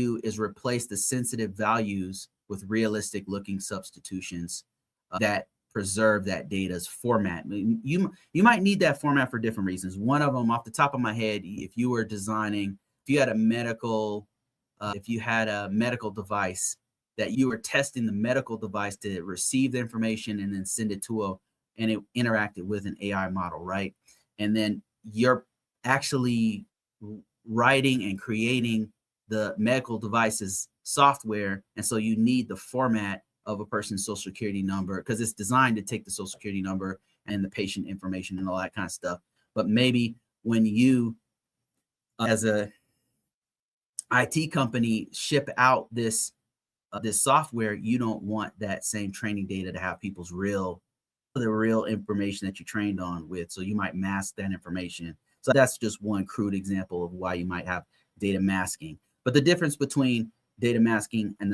do is replace the sensitive values with realistic looking substitutions that preserve that data's format. I mean, you might need that format for different reasons. One of them, off the top of my head, if you were designing, if you had a medical device that you were testing the medical device to receive the information and then send it to and it interacted with an AI model, right? And then you're actually writing and creating the medical device's software. And so you need the format of a person's social security number because it's designed to take the social security number and the patient information and all that kind of stuff. But maybe when you, as a IT company, ship out this software, you don't want that same training data to have people's real information that you trained on with. So you might mask that information. So that's just one crude example of why you might have data masking. But the difference between data masking and